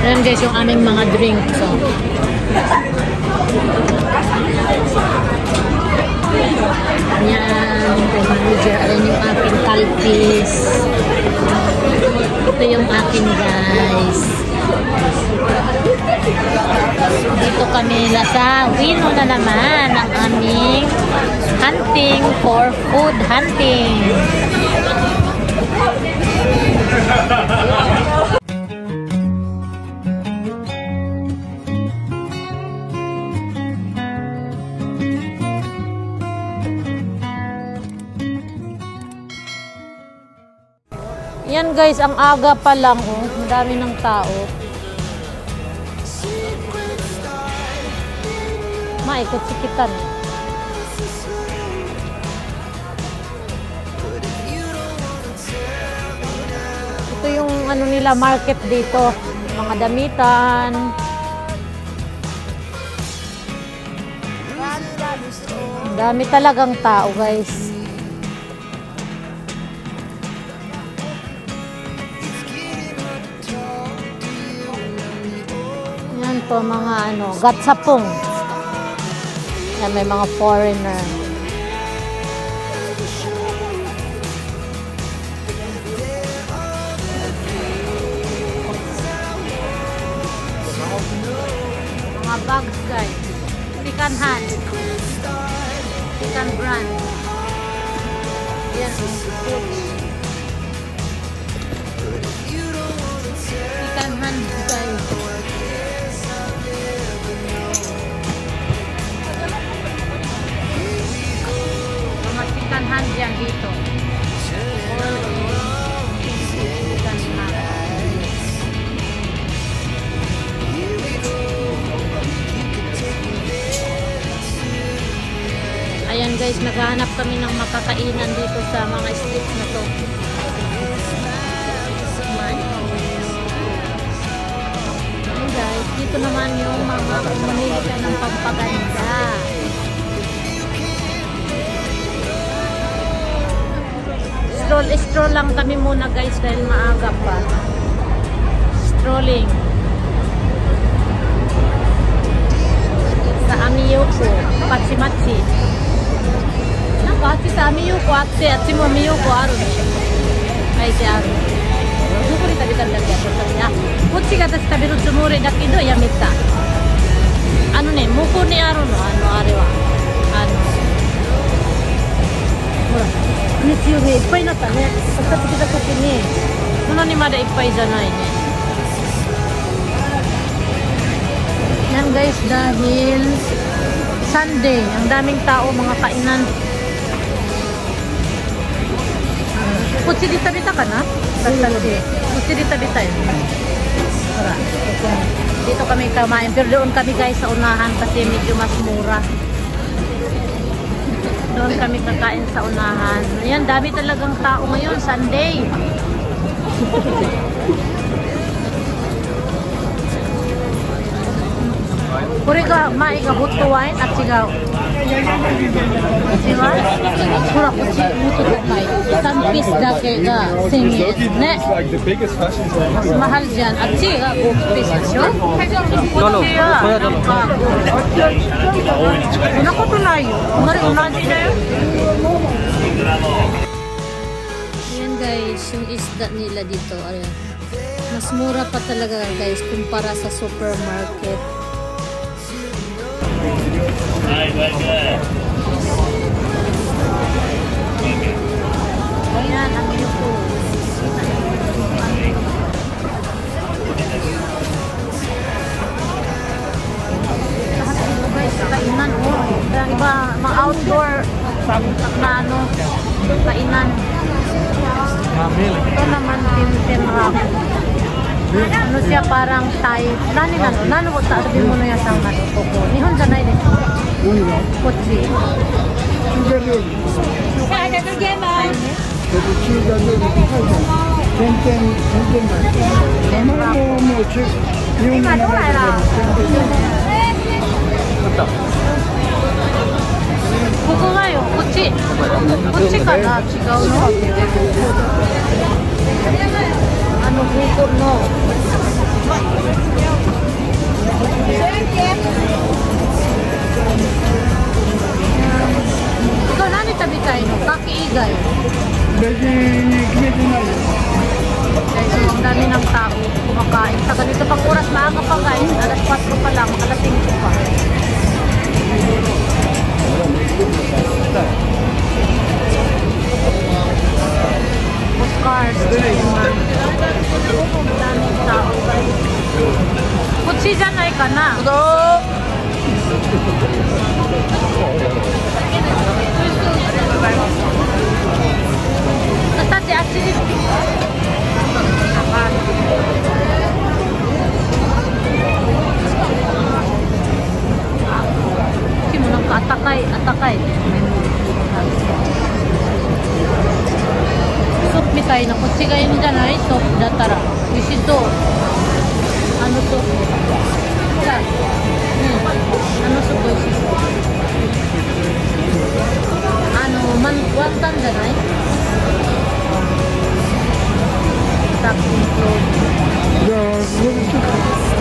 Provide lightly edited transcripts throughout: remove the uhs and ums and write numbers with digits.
Ayan guys, yung aming mga drinks. So. Ayan, kay manager. Ayan yung aking kalpis. Ito yung akin guys. Dito kami sa Wino na naman ang aming hunting for food hunting. Yan guys, ang aga pa lang, oh. Ang dami ng tao. Maikot sikitan. Ito yung ano nila, market dito. Mga damitan. Ang dami talagang tao guys. To mga ano, gatsapong. Yan, may mga foreigner. Mga bags guys. Second hand. Second brand. Yan, second hand guys. Hand yan dito. Ayan guys, naghahanap kami ng makakainan dito sa mga streets na to. Ayan guys, dito naman yung mga mamili ka ng pampaganda. Stroll lang kami muna guys dahil maaga pa. Strolling. Sa Amiyoko, Pachimachi. Naka, sa Amiyoko, atsi mo Amiyoko aru desho. Kaite aru. Duko ni tabitan da kya sabi na. Kochi ga tashi taberu tsumori da kedo yameta. Ano ne, muko ni aru no are wa. Hora. 日曜日いっぱいになったね。買ってきた時にこんなにまだいっぱいじゃないね。Yan guys, dahil Sunday, ang daming tao, mga kainan. Kutsi dita-dita ka na? Kutsi dita-dita yun. Dito kami kamain. Pero doon kami guys sa unahan kasi medyo mas mura. Doon kami kakain sa unahan. Ayan, dami talagang tao ngayon, Sunday. Kuri ka, mai ka buto wine at sigaw. Diba? Kura, kuchi, muto dukay. 1 piece dake ga 1000 yen. Ne? Mas mahal dyan. At siga, 5 piece siya. Kuchi ya. Unako to na yun. Unari, unaji na yun. Ayan guys, yung isda nila dito. Ayan. Mas mura pa talaga guys kumpara sa supermarket. Ayan, ang yuko. Lahat dito guys, kainan oh. Kaya iba, mga outdoor na ano, kainan. Ito naman, Tim Ram. Ano siya parang Thai. Nani na no? Nano mo sabi mo na yasang natutoko. Nihon janai desu. Kochi. Koko ga yo, kochi. Kochi ka na, chigau no? Ano, buko no? かな。だってあっちにでもなんかあったかいね。ソープみたいなこっちがいいんじゃない？ソープだったら美味しそう。あのソープほら、あのソープ美味しそう。ワンタンじゃない？タッピング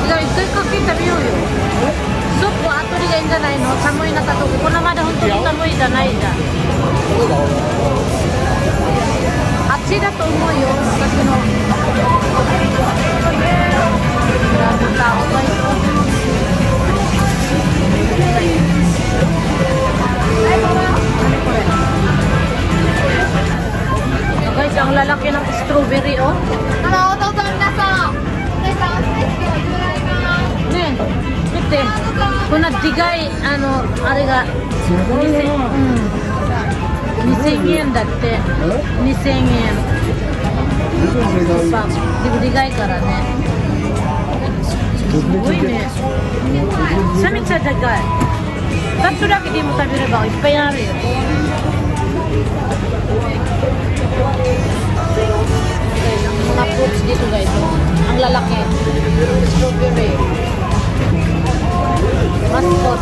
じゃあ一回かけ食べようよ。ソープは後がいいんじゃないの？寒い中とこのまで本当に寒いじゃないじゃん。あっちだと思うよ、私の。Guys, ang lalaki ng strawberry, oh. Ne, mitte. Kuna digay, are ga 2000円だって。2000円。digay からね。すごいね。めちゃめちゃでかい。2つだけでも食べればいっぱいあるよ。mga fruits dito guys, ang lalaki. Strawberry, mascot,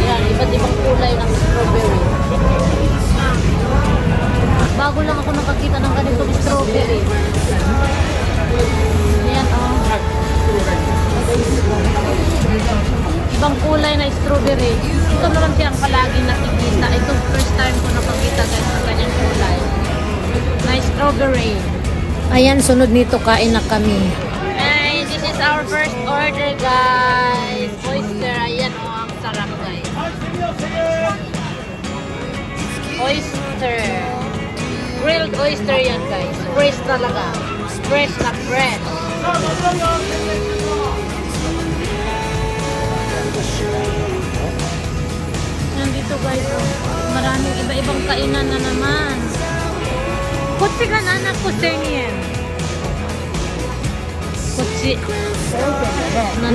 yan, iba't ibang kulay ng strawberry. Bago lang ako nakakita ng ganitong strawberry. Yan, oh. Ibang kulay na strawberry. Ito naman siyang palaging nakikita. Ito first time ko nakakita guys ng kanyang kulay na strawberry. Ayan, sunod nito kain na kami. Hey, this is our first order guys. Oyster, ayan oh, ang sarap guys. Oyster. Grilled oyster yan guys. Fresh talaga. Fresh na fresh. Nandito guys, oh. Maraming iba-ibang kainan na naman. Kotsi ga 7個1000円。こっち。7個。あっ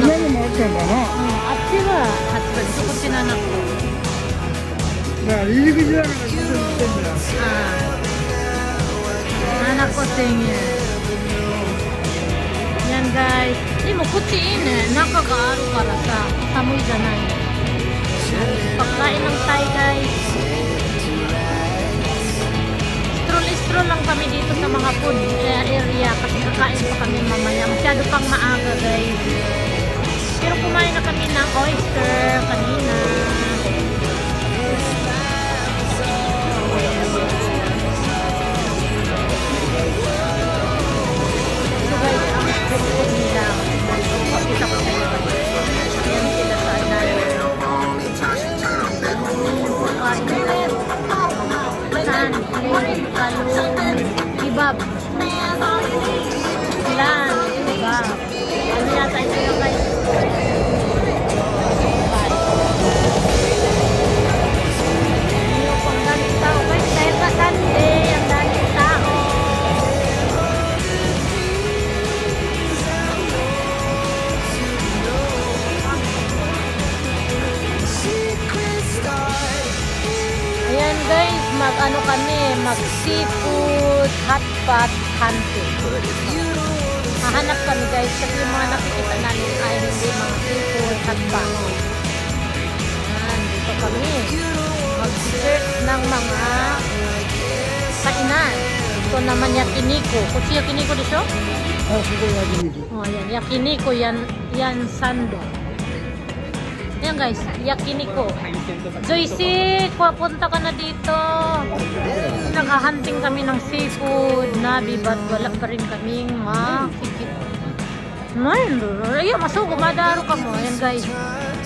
ちは8個です。こっち7個。だから入り口だからここに来てんだよ。7個1000円。yan guys。でもこっちいいね。中があるからさ、寒いじゃない。Pagkain ng Thai guys. Stroll lang kami dito sa mga food area kasi kakain pa kami mamaya. Masyado pang maaga guys. Pero kumain na kami ng oyster kanina. So guys, ang food nila. Pakita ko sa inyo. Ayan sila sa alayo. Kebab. Ilan? Kebab. Ano yata ito yung guys? Ang daming tao guys. Dahil pa Sunday, ang daming tao. Ayan guys, mag-ano kami, mag-seafood hotpot hunting. Hahanap kami guys kasi yung mga nakikita namin ay hindi mga seafood hotpot. Ayan, dito kami. Mag-search ng mga kainan. Ito naman yakiniko. Kutsi yakiniko desho? Oh, yan. Yakiniko, yan sando. Ayan guys, yakiniko. Joycey, papunta ka na dito. Nag-hunting kami ng seafood, nabi, but wala pa rin kaming makikita. Ayan, masugo, madaro ka mo. Ayan guys,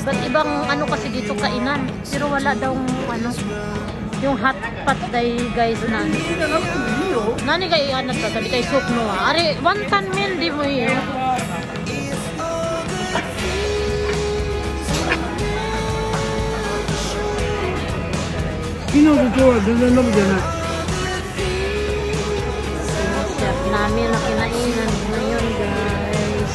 but ibang ano kasi dito kainan. Pero wala daw ano, yung hot pot day guys na. Nani kayo ano to, sabi tayo soup mo. Ari, wonton men di mo yun. 昨日と今日は全然伸びてない。Chef namin na kinainan ngayon, guys.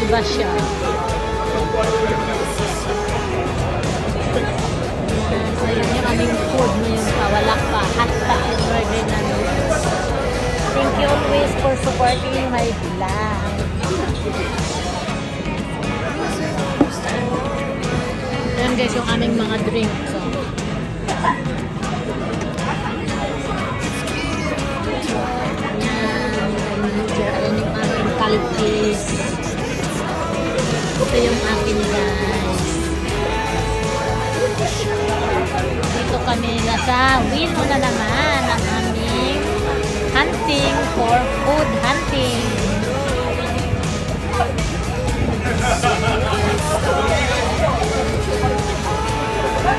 Iba siya. So, yun yung aming food ngayon pa. Wala pa. Hot pa yung order namin. Thank you always for supporting my vlog. Ayan guys, yung aming mga drinks. So. Ayan yung aming kalkis. Ito yung akin, guys. Dito kami nasa Wino na naman ang aming hunting for food hunting.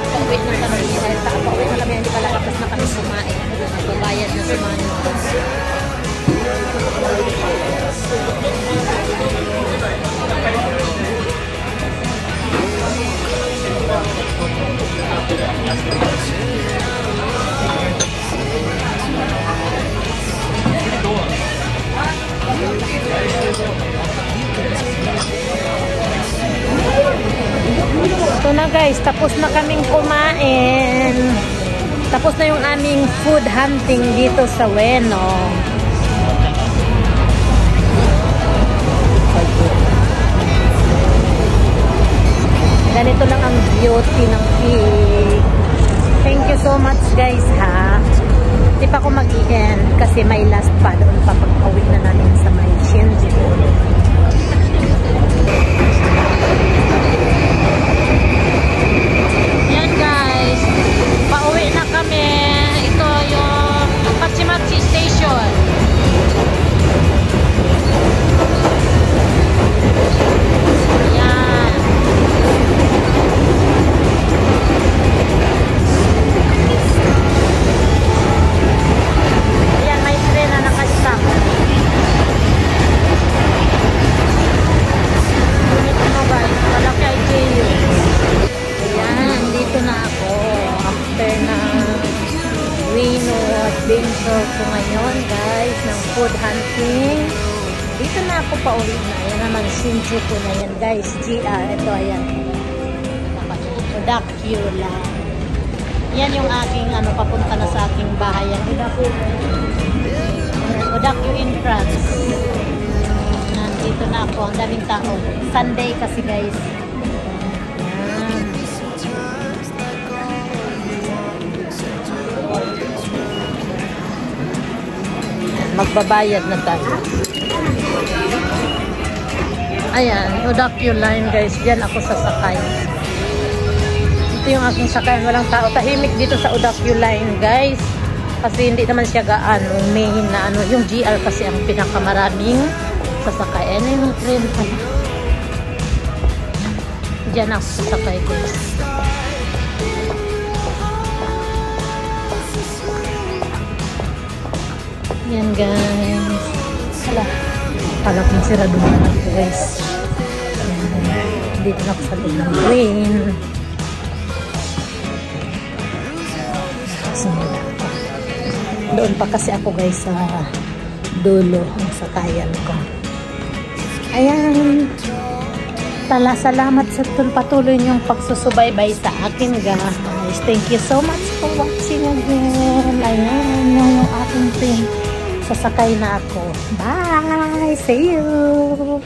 Pauwi na kami. Pauwi na kami. Hindi pala tapos na kami kumain. Nagbabayad na si Manu. Ito na guys, tapos na kaming kumain. Tapos na yung aming food hunting dito sa Ueno. Ganito lang ang beauty ng pig. Thank you so much guys ha. Di pa ako mag-i-end kasi may last pa doon pa pag-uwi na namin sa may Shinjuku. Yan guys, pauwi na kami. Ito yung Pachimachi Station. Yan. Ayan, may tren na nakastop. Dito mo guys, malaki ay kayo. Ayan, dito na ako. After na Ueno adventure ko ngayon guys, ng food hunting. Dito na ako pa uwi na. Ayan naman, Shinjuku na yan guys. Ito ayan. Odakula. Yan yung aking papunta na sa aking bahay. Odakyu entrance. Nandito na ako. Ang daming tao. Sunday kasi guys. Ayan. Magbabayad na tayo. Ayan, Odakyu line guys. Diyan ako sasakay. Ito yung aking sakayan. Walang tao. Tahimik dito sa Odakyu line guys. Kasi hindi naman siya gaano main na yung GR kasi ang pinakamaraming sasakay. Ano yung train pa? Diyan ako sasakay guys. Yan guys. Hala. Kala kong sirado na ako guys. Dito na ako sa loob ng train. Simula ako. Doon pa kasi ako guys sa dulo ng sakayan ko. Ayan. Salamat sa patuloy niyong pagsusubaybay sa akin guys. Thank you so much for watching again. Ayan yung aking train. Sasakay na ako. Bye! See you!